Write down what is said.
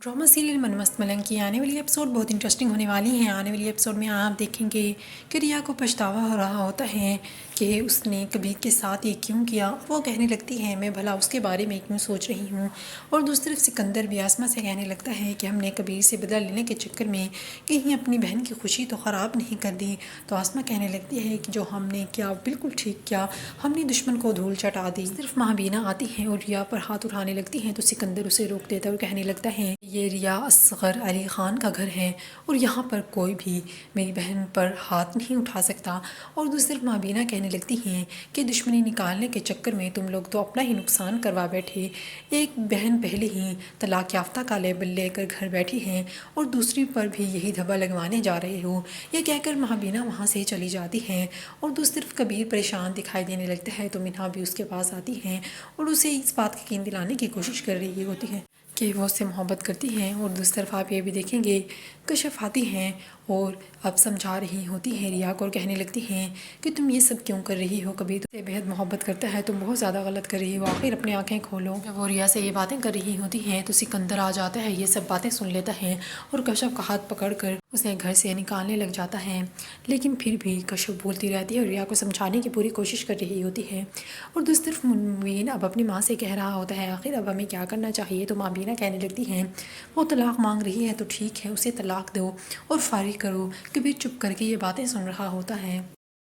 Drama serial मन मस्त मलंग की आने वाली एपिसोड बहुत इंटरेस्टिंग होने वाली हैं। आने वाली एपिसोड में आप देखेंगे कि रिया को पछतावा हो रहा होता है कि उसने कबीर के साथ ये क्यों किया। वो कहने लगती है मैं भला उसके बारे में क्यों सोच रही हूँ। और दूसरी तरफ सिकंदर भी आसमा से कहने लगता है कि हमने कबीर से बदला लेने के चक्कर में कहीं अपनी बहन की खुशी तो ख़राब नहीं कर दी। तो आसमा कहने लगती है कि जो हमने किया बिल्कुल ठीक किया, हमने दुश्मन को धूल चटा दी। सिर्फ महाबीना आती है और रिया पर हाथ उठाने लगती हैं तो सिकंदर उसे रोक देता है और कहने लगता है ये रिया असगर अली ख़ान का घर है और यहाँ पर कोई भी मेरी बहन पर हाथ नहीं उठा सकता। और दूसरी तरफ माबीना कहने लगती हैं कि दुश्मनी निकालने के चक्कर में तुम लोग तो अपना ही नुकसान करवा बैठे। एक बहन पहले ही तलाक याफ्ता का लेबल लेकर घर बैठी है और दूसरी पर भी यही धब्बा लगवाने जा रहे हो। यह कहकर माबीना वहाँ से चली जाती है और दूसरी तरफ कबीर परेशान दिखाई देने लगता है तो मिन्हा भी उसके पास आती हैं और उसे इस बात की यकीन दिलाने की कोशिश कर रही होती है कि वो उससे मोहब्बत करती हैं। और दूसरी तरफ आप ये भी देखेंगे कशिफ आती हैं और अब समझा रही होती हैं रिया को और कहने लगती हैं कि तुम ये सब क्यों कर रही हो, कभी तुमसे बेहद मोहब्बत करता है, तुम बहुत ज़्यादा गलत कर रही हो, आखिर अपनी आंखें खोलो। जब वो रिया से ये बातें कर रही होती हैं तो सिकंदर आ जाता है, ये सब बातें सुन लेता है और कशिफ का हाथ पकड़ कर उसे घर से निकालने लग जाता है। लेकिन फिर भी कशिफ बोलती रहती है और रिया को समझाने की पूरी कोशिश कर रही होती है। और दूसरी तरफ मुनवीन अब अपनी माँ से कह रहा होता है आखिर अब हमें क्या करना चाहिए। तो माँ बीना कहने लगती हैं वो तलाक मांग रही है तो ठीक है, उसे तलाक दो और फारिग करो। कबीर चुप करके ये बातें सुन रहा होता है।